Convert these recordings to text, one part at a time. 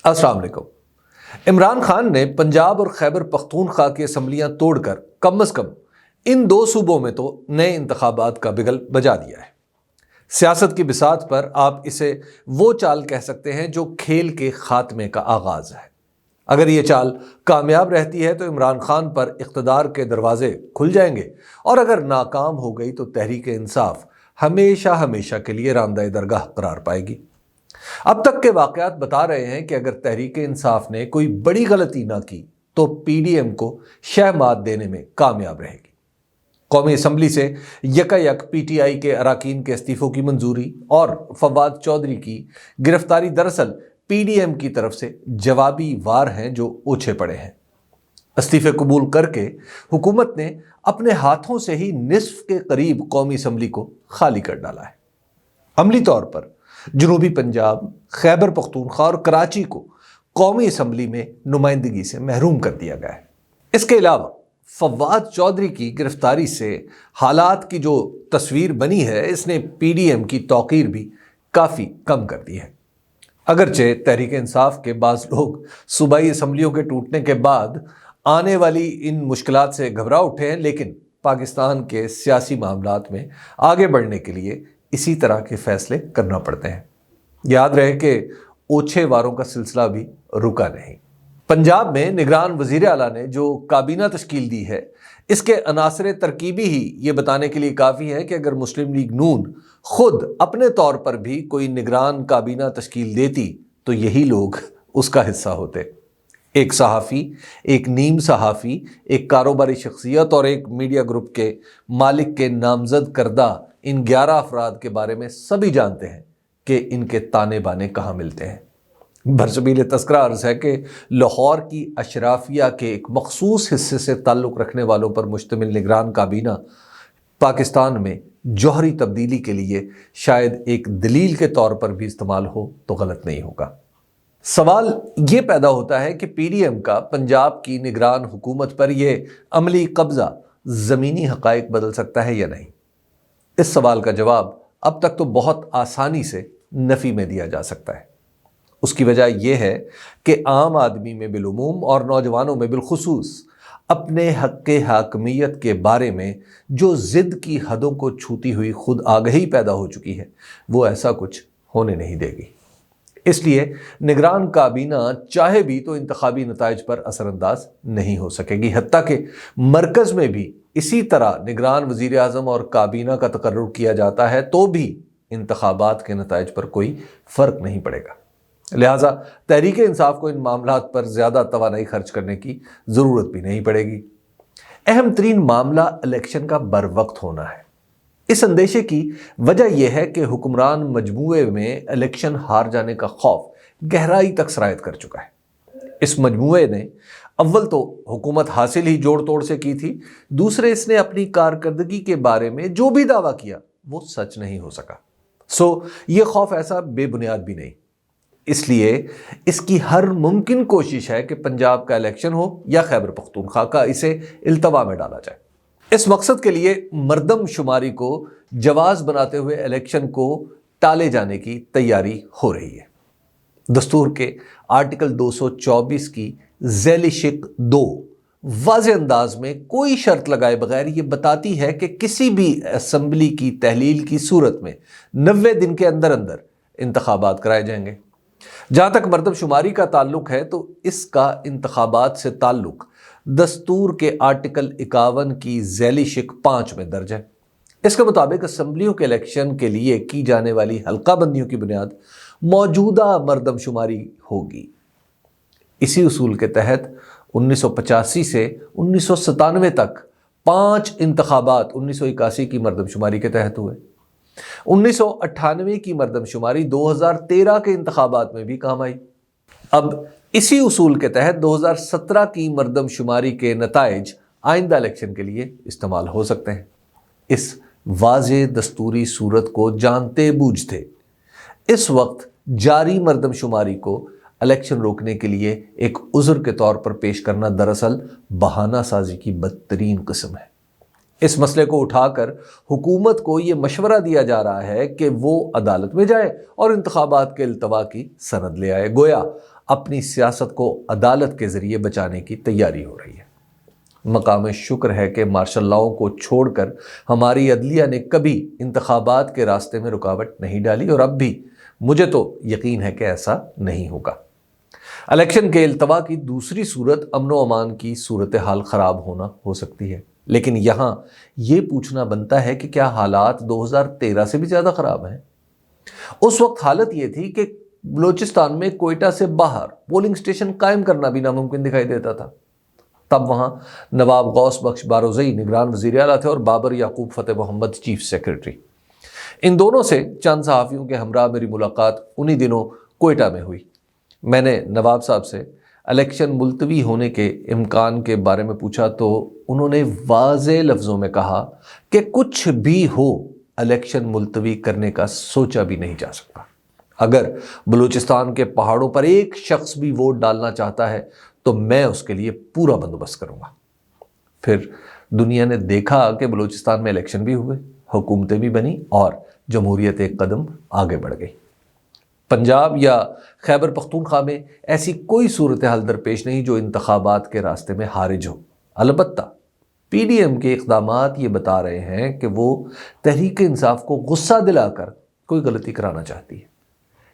السلام علیکم۔ عمران خان نے پنجاب اور خیبر پختونخوا کی اسمبلیاں توڑ کر کم از کم ان دو صوبوں میں تو نئے انتخابات کا بگل بجا دیا ہے۔ سیاست کی بساط پر آپ اسے وہ چال کہہ سکتے ہیں جو کھیل کے خاتمے کا آغاز ہے۔ اگر یہ چال کامیاب رہتی ہے تو عمران خان پر اقتدار کے دروازے کھل جائیں گے، اور اگر ناکام ہو گئی تو تحریک انصاف ہمیشہ کے لیے راندہ درگاہ قرار پائے گی۔ اب تک کے واقعات بتا رہے ہیں کہ اگر تحریک انصاف نے کوئی بڑی غلطی نہ کی تو پی ڈی ایم کو شہ مات دینے میں کامیاب رہے گی۔ قومی اسمبلی سے یک پی ٹی آئی کے اراکین کے استعفوں کی منظوری اور فواد چودھری کی گرفتاری دراصل پی ڈی ایم کی طرف سے جوابی وار ہیں جو اوچھے پڑے ہیں۔ استعفے قبول کر کے حکومت نے اپنے ہاتھوں سے ہی نصف کے قریب قومی اسمبلی کو خالی کر ڈالا ہے۔ عملی طور پر جنوبی پنجاب، خیبر پختونخوا اور کراچی کو قومی اسمبلی میں نمائندگی سے محروم کر دیا گیا ہے۔ اس کے علاوہ فواد چودھری کی گرفتاری سے حالات کی جو تصویر بنی ہے، اس نے پی ڈی ایم کی توقیر بھی کافی کم کر دی ہے۔ اگرچہ تحریک انصاف کے بعض لوگ صوبائی اسمبلیوں کے ٹوٹنے کے بعد آنے والی ان مشکلات سے گھبرا اٹھے ہیں، لیکن پاکستان کے سیاسی معاملات میں آگے بڑھنے کے لیے اسی طرح کے فیصلے کرنا پڑتے ہیں۔ یاد رہے کہ اوچھے واروں کا سلسلہ بھی رکا نہیں۔ پنجاب میں نگران وزیر اعلیٰ نے جو کابینہ تشکیل دی ہے، اس کے عناصر ترکیبی ہی یہ بتانے کے لیے کافی ہے کہ اگر مسلم لیگ نون خود اپنے طور پر بھی کوئی نگران کابینہ تشکیل دیتی تو یہی لوگ اس کا حصہ ہوتے۔ ایک صحافی، ایک نیم صحافی، ایک کاروباری شخصیت اور ایک میڈیا گروپ کے مالک کے نامزد کردہ ان 11 افراد کے بارے میں سبھی جانتے ہیں کہ ان کے تانے بانے کہاں ملتے ہیں۔ برسبیل تذکرہ عرض ہے کہ لاہور کی اشرافیہ کے ایک مخصوص حصے سے تعلق رکھنے والوں پر مشتمل نگران کابینہ پاکستان میں جوہری تبدیلی کے لیے شاید ایک دلیل کے طور پر بھی استعمال ہو تو غلط نہیں ہوگا۔ سوال یہ پیدا ہوتا ہے کہ پی ڈی ایم کا پنجاب کی نگران حکومت پر یہ عملی قبضہ زمینی حقائق بدل سکتا ہے یا نہیں؟ اس سوال کا جواب اب تک تو بہت آسانی سے نفی میں دیا جا سکتا ہے۔ اس کی وجہ یہ ہے کہ عام آدمی میں بالعموم اور نوجوانوں میں بالخصوص اپنے حق حاکمیت کے بارے میں جو ضد کی حدوں کو چھوتی ہوئی خود آگہی پیدا ہو چکی ہے، وہ ایسا کچھ ہونے نہیں دے گی۔ اس لیے نگران کابینہ چاہے بھی تو انتخابی نتائج پر اثر انداز نہیں ہو سکے گی، حتیٰ کہ مرکز میں بھی اسی طرح نگران وزیر اعظم اور کابینہ کا تقرر کیا جاتا ہے تو بھی انتخابات کے نتائج پر کوئی فرق نہیں پڑے گا۔ لہٰذا تحریک انصاف کو ان معاملات پر زیادہ توانائی خرچ کرنے کی ضرورت بھی نہیں پڑے گی۔ اہم ترین معاملہ الیکشن کا بر وقت ہونا ہے۔ اس اندیشے کی وجہ یہ ہے کہ حکمران مجموعے میں الیکشن ہار جانے کا خوف گہرائی تک سرایت کر چکا ہے۔ اس مجموعے نے اول تو حکومت حاصل ہی جوڑ توڑ سے کی تھی، دوسرے اس نے اپنی کارکردگی کے بارے میں جو بھی دعویٰ کیا وہ سچ نہیں ہو سکا۔ یہ خوف ایسا بے بنیاد بھی نہیں۔ اس لیے اس کی ہر ممکن کوشش ہے کہ پنجاب کا الیکشن ہو یا خیبر پختونخوا کا، اسے التوا میں ڈالا جائے۔ اس مقصد کے لیے مردم شماری کو جواز بناتے ہوئے الیکشن کو ٹالے جانے کی تیاری ہو رہی ہے۔ دستور کے آرٹیکل 224 کی ذیلی شق 2 واضح انداز میں کوئی شرط لگائے بغیر یہ بتاتی ہے کہ کسی بھی اسمبلی کی تحلیل کی صورت میں 90 دن کے اندر انتخابات کرائے جائیں گے۔ جہاں تک مردم شماری کا تعلق ہے تو اس کا انتخابات سے تعلق دستور کے آرٹیکل 51 کی ذیلی شق 5 میں درج ہے۔ اس کے مطابق اسمبلیوں کے الیکشن کے لیے کی جانے والی حلقہ بندیوں کی بنیاد موجودہ مردم شماری ہوگی۔ اسی اصول کے تحت 1985 سے 1997 تک 5 انتخابات 1981 کی مردم شماری کے تحت ہوئے۔ 1998 کی مردم شماری 2013 کے انتخابات میں بھی کام آئی۔ اب اسی اصول کے تحت 2017 کی مردم شماری کے نتائج آئندہ الیکشن کے لیے استعمال ہو سکتے ہیں۔ اس واضح دستوری صورت کو جانتے بوجھتے اس وقت جاری مردم شماری کو الیکشن روکنے کے لیے ایک عذر کے طور پر پیش کرنا دراصل بہانہ سازی کی بدترین قسم ہے۔ اس مسئلے کو اٹھا کر حکومت کو یہ مشورہ دیا جا رہا ہے کہ وہ عدالت میں جائے اور انتخابات کے التوا کی سند لے آئے، گویا اپنی سیاست کو عدالت کے ذریعے بچانے کی تیاری ہو رہی ہے۔ مقام شکر ہے کہ مارشل لاؤ کو چھوڑ کر ہماری عدلیہ نے کبھی انتخابات کے راستے میں رکاوٹ نہیں ڈالی، اور اب بھی مجھے تو یقین ہے کہ ایسا نہیں ہوگا۔ الیکشن کے التوا کی دوسری صورت امن و امان کی صورتحال خراب ہونا ہو سکتی ہے، لیکن یہاں یہ پوچھنا بنتا ہے کہ کیا حالات 2013 سے بھی زیادہ خراب ہیں؟ اس وقت حالت یہ تھی کہ بلوچستان میں کوئٹہ سے باہر پولنگ سٹیشن قائم کرنا بھی ناممکن دکھائی دیتا تھا۔ تب وہاں نواب غوث بخش بارزئی نگران وزیر اعلیٰ تھے اور بابر یعقوب فتح محمد چیف سیکرٹری۔ ان دونوں سے چند صحافیوں کے ہمراہ میری ملاقات انہی دنوں کوئٹہ میں ہوئی۔ میں نے نواب صاحب سے الیکشن ملتوی ہونے کے امکان کے بارے میں پوچھا تو انہوں نے واضح لفظوں میں کہا کہ کچھ بھی ہو، الیکشن ملتوی کرنے کا سوچا بھی نہیں جا سکتا۔ اگر بلوچستان کے پہاڑوں پر ایک شخص بھی ووٹ ڈالنا چاہتا ہے تو میں اس کے لیے پورا بندوبست کروں گا۔ پھر دنیا نے دیکھا کہ بلوچستان میں الیکشن بھی ہوئے، حکومتیں بھی بنی اور جمہوریت ایک قدم آگے بڑھ گئی۔ پنجاب یا خیبر پختونخوا میں ایسی کوئی صورتحال درپیش نہیں جو انتخابات کے راستے میں حارج ہو۔ البتہ پی ڈی ایم کے اقدامات یہ بتا رہے ہیں کہ وہ تحریک انصاف کو غصہ دلا کر کوئی غلطی کرانا چاہتی ہے۔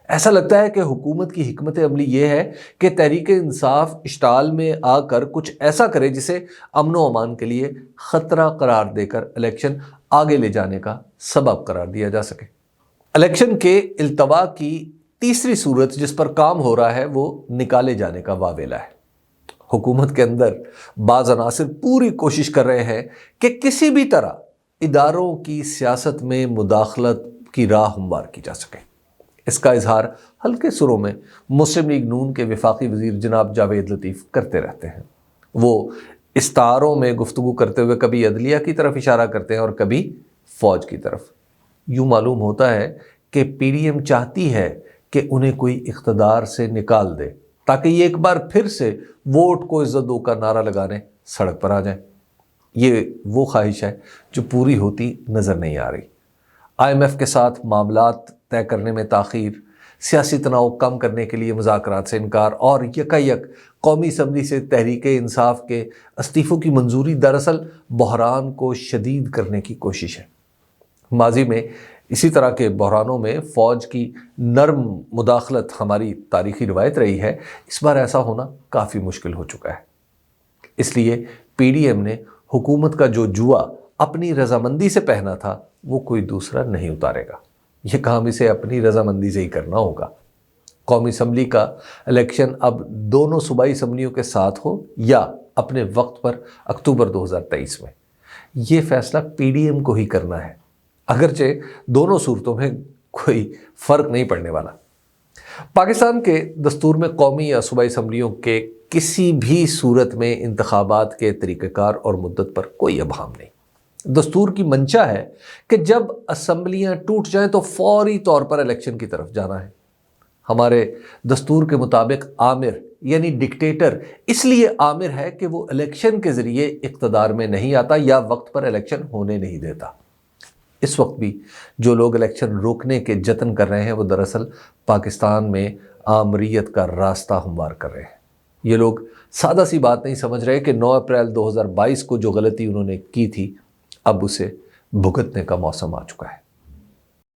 ایسا لگتا ہے کہ حکومت کی حکمت عملی یہ ہے کہ تحریک انصاف اشتعال میں آ کر کچھ ایسا کرے جسے امن و امان کے لیے خطرہ قرار دے کر الیکشن آگے لے جانے کا سبب قرار دیا جا سکے۔ الیکشن کے التوا کی تیسری صورت جس پر کام ہو رہا ہے وہ نکالے جانے کا واویلا ہے۔ حکومت کے اندر بعض عناصر پوری کوشش کر رہے ہیں کہ کسی بھی طرح اداروں کی سیاست میں مداخلت کی راہ ہموار کی جا سکے۔ اس کا اظہار ہلکے سروں میں مسلم لیگ نون کے وفاقی وزیر جناب جاوید لطیف کرتے رہتے ہیں۔ وہ استعاروں میں گفتگو کرتے ہوئے کبھی عدلیہ کی طرف اشارہ کرتے ہیں اور کبھی فوج کی طرف۔ یوں معلوم ہوتا ہے کہ پی ڈی ایم چاہتی ہے کہ انہیں کوئی اقتدار سے نکال دے تاکہ یہ ایک بار پھر سے ووٹ کو عزت دو کا نعرہ لگانے سڑک پر آ جائیں۔ یہ وہ خواہش ہے جو پوری ہوتی نظر نہیں آ رہی۔ آئی ایم ایف کے ساتھ معاملات طے کرنے میں تاخیر، سیاسی تناؤ کم کرنے کے لیے مذاکرات سے انکار اور یکایک قومی اسمبلی سے تحریک انصاف کے استعفوں کی منظوری دراصل بحران کو شدید کرنے کی کوشش ہے۔ ماضی میں اسی طرح کے بحرانوں میں فوج کی نرم مداخلت ہماری تاریخی روایت رہی ہے۔ اس بار ایسا ہونا کافی مشکل ہو چکا ہے۔ اس لیے پی ڈی ایم نے حکومت کا جو جوا اپنی رضامندی سے پہنا تھا وہ کوئی دوسرا نہیں اتارے گا۔ یہ کام اسے اپنی رضامندی سے ہی کرنا ہوگا۔ قومی اسمبلی کا الیکشن اب دونوں صوبائی اسمبلیوں کے ساتھ ہو یا اپنے وقت پر اکتوبر 2023 میں، یہ فیصلہ پی ڈی ایم کو ہی کرنا ہے، اگرچہ دونوں صورتوں میں کوئی فرق نہیں پڑنے والا۔ پاکستان کے دستور میں قومی یا صوبائی اسمبلیوں کے کسی بھی صورت میں انتخابات کے طریقہ کار اور مدت پر کوئی ابہام نہیں۔ دستور کی منشا ہے کہ جب اسمبلیاں ٹوٹ جائیں تو فوری طور پر الیکشن کی طرف جانا ہے۔ ہمارے دستور کے مطابق آمر یعنی ڈکٹیٹر اس لیے آمر ہے کہ وہ الیکشن کے ذریعے اقتدار میں نہیں آتا یا وقت پر الیکشن ہونے نہیں دیتا۔ اس وقت بھی جو لوگ الیکشن روکنے کے جتن کر رہے ہیں وہ دراصل پاکستان میں آمریت کا راستہ ہموار کر رہے ہیں۔ یہ لوگ سادہ سی بات نہیں سمجھ رہے کہ 9 اپریل 2022 کو جو غلطی انہوں نے کی تھی اب اسے بھگتنے کا موسم آ چکا ہے۔